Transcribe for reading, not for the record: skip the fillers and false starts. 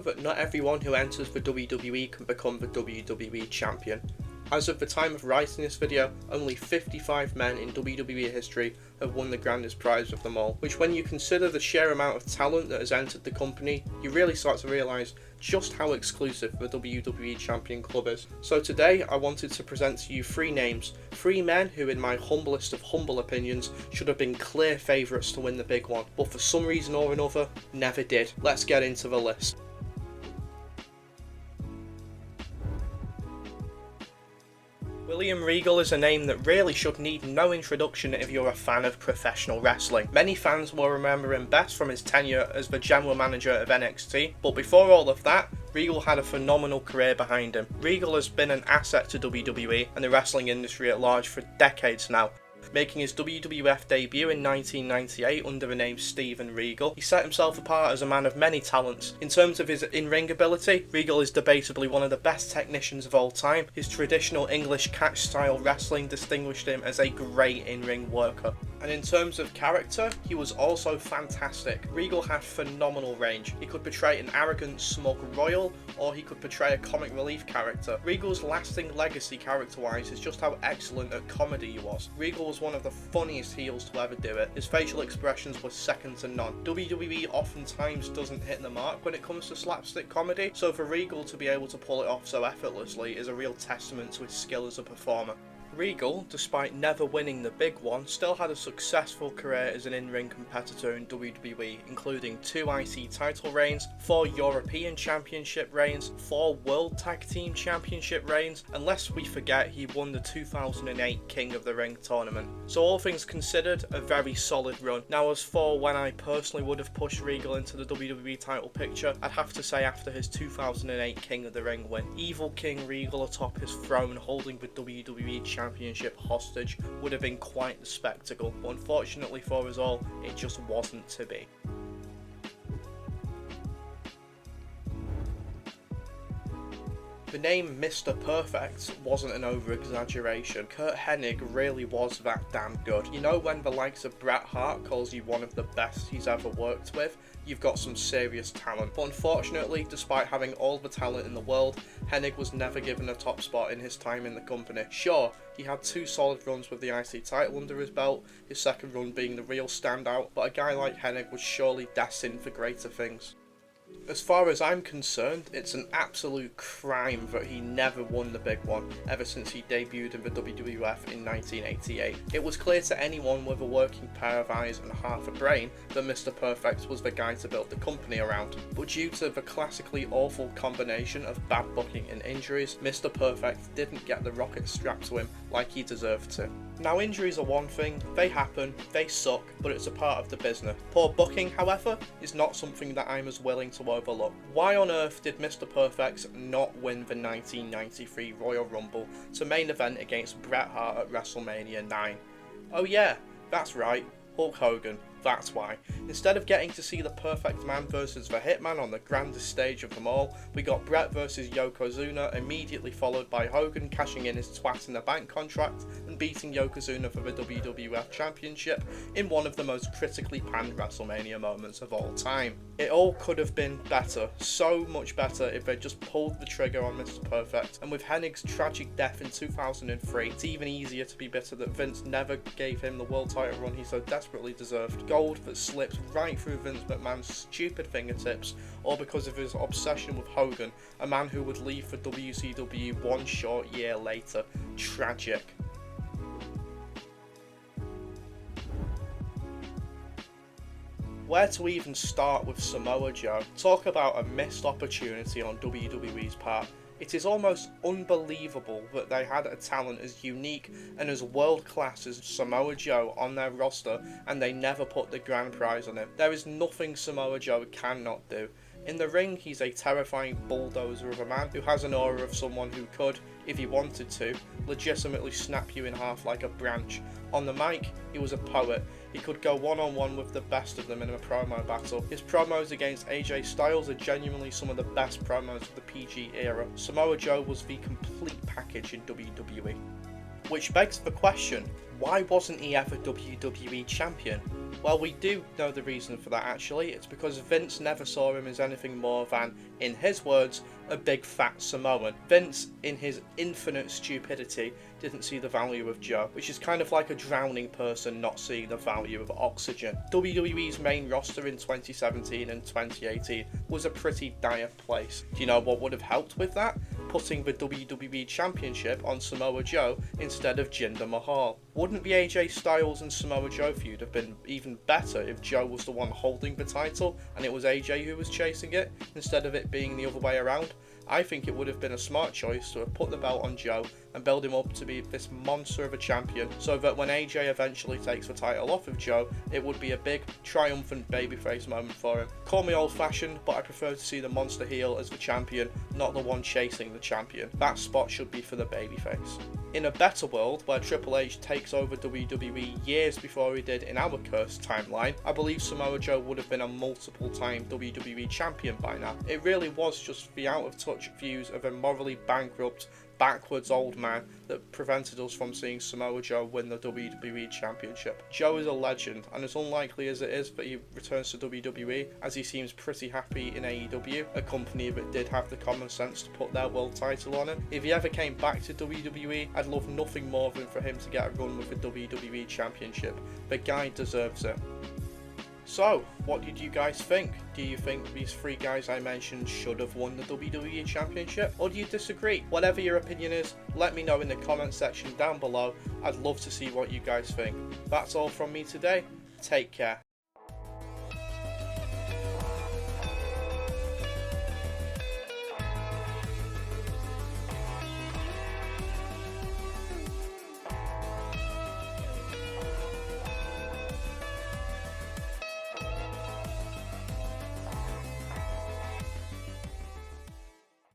that not everyone who enters the WWE can become the WWE Champion. As of the time of writing this video, only 55 men in WWE history have won the grandest prize of them all, which when you consider the sheer amount of talent that has entered the company, you really start to realise just how exclusive the WWE Champion Club is. So today I wanted to present to you three names, three men who in my humblest of humble opinions should have been clear favourites to win the big one, but for some reason or another, never did. Let's get into the list. William Regal is a name that really should need no introduction if you're a fan of professional wrestling. Many fans will remember him best from his tenure as the general manager of NXT, but before all of that, Regal had a phenomenal career behind him. Regal has been an asset to WWE and the wrestling industry at large for decades now. Making his WWF debut in 1998 under the name Steven Regal, he set himself apart as a man of many talents. In terms of his in-ring ability, Regal is debatably one of the best technicians of all time. His traditional English catch-style wrestling distinguished him as a great in-ring worker. And in terms of character, he was also fantastic. Regal had phenomenal range. He could portray an arrogant, smug royal, or he could portray a comic relief character. Regal's lasting legacy character-wise is just how excellent at comedy he was. Regal was one of the funniest heels to ever do it. His facial expressions were second to none. WWE oftentimes doesn't hit the mark when it comes to slapstick comedy, so for Regal to be able to pull it off so effortlessly is a real testament to his skill as a performer. Regal, despite never winning the big one, still had a successful career as an in-ring competitor in WWE, including 2 IC title reigns, 4 European Championship reigns, 4 World Tag Team Championship reigns, and lest we forget, he won the 2008 King of the Ring tournament. So all things considered, a very solid run. Now as for when I personally would have pushed Regal into the WWE title picture, I'd have to say after his 2008 King of the Ring win. Evil King Regal atop his throne holding the WWE Championship hostage would have been quite the spectacle, but unfortunately for us all, it just wasn't to be. The name Mr. Perfect wasn't an over-exaggeration. Curt Hennig really was that damn good. You know when the likes of Bret Hart calls you one of the best he's ever worked with? You've got some serious talent. But unfortunately, despite having all the talent in the world, Hennig was never given a top spot in his time in the company. Sure, he had 2 solid runs with the IC title under his belt, his second run being the real standout, but a guy like Hennig was surely destined for greater things. As far as I'm concerned, it's an absolute crime that he never won the big one ever since he debuted in the WWF in 1988. It was clear to anyone with a working pair of eyes and half a brain that Mr. Perfect was the guy to build the company around, but due to the classically awful combination of bad booking and injuries, Mr. Perfect didn't get the rocket strapped to him like he deserved to. Now injuries are one thing, they happen, they suck, but it's a part of the business. Poor booking, however, is not something that I'm as willing to overlook. Why on earth did Mr. Perfect not win the 1993 Royal Rumble to main event against Bret Hart at WrestleMania 9? Oh yeah, that's right, Hulk Hogan. That's why. Instead of getting to see the Perfect Man versus the Hitman on the grandest stage of them all, we got Bret versus Yokozuna, immediately followed by Hogan cashing in his Twat in the Bank contract and beating Yokozuna for the WWF Championship in one of the most critically panned WrestleMania moments of all time. It all could have been better, so much better if they'd just pulled the trigger on Mr. Perfect, and with Hennig's tragic death in 2003, it's even easier to be bitter that Vince never gave him the world title run he so desperately deserved. Gold that slipped right through Vince McMahon's stupid fingertips, or because of his obsession with Hogan, a man who would leave for WCW 1 short year later. Tragic. Where to even start with Samoa Joe? Talk about a missed opportunity on WWE's part. It is almost unbelievable that they had a talent as unique and as world-class as Samoa Joe on their roster and they never put the grand prize on him. There is nothing Samoa Joe cannot do. In the ring, he's a terrifying bulldozer of a man who has an aura of someone who could, if he wanted to, legitimately snap you in half like a branch. On the mic, he was a poet. He could go one-on-one with the best of them in a promo battle. His promos against AJ Styles are genuinely some of the best promos of the PG era. Samoa Joe was the complete package in WWE. Which begs the question, why wasn't he ever WWE champion? Well, we do know the reason for that actually. It's because Vince never saw him as anything more than, in his words, a big fat Samoan. Vince, in his infinite stupidity, didn't see the value of Joe, which is kind of like a drowning person not seeing the value of oxygen. WWE's main roster in 2017 and 2018 was a pretty dire place. Do you know what would have helped with that? Putting the WWE Championship on Samoa Joe instead of Jinder Mahal. Wouldn't the AJ Styles and Samoa Joe feud have been even better if Joe was the one holding the title and it was AJ who was chasing it, instead of it being the other way around? I think it would have been a smart choice to have put the belt on Joe and build him up to be this monster of a champion, so that when AJ eventually takes the title off of Joe, it would be a big, triumphant babyface moment for him. Call me old-fashioned, but I prefer to see the monster heel as the champion, not the one chasing the champion. That spot should be for the babyface. In a better world, where Triple H takes over WWE years before he did in our cursed timeline, I believe Samoa Joe would have been a multiple-time WWE champion by now. It really was just the out-of-touch views of a morally bankrupt, backwards old man that prevented us from seeing Samoa Joe win the WWE Championship. Joe is a legend, and as unlikely as it is that he returns to WWE, as he seems pretty happy in AEW, a company that did have the common sense to put their world title on him. If he ever came back to WWE, I'd love nothing more than for him to get a run with the WWE Championship. The guy deserves it. So, what did you guys think? Do you think these three guys I mentioned should have won the WWE Championship? Or do you disagree? Whatever your opinion is, let me know in the comment section down below. I'd love to see what you guys think. That's all from me today. Take care.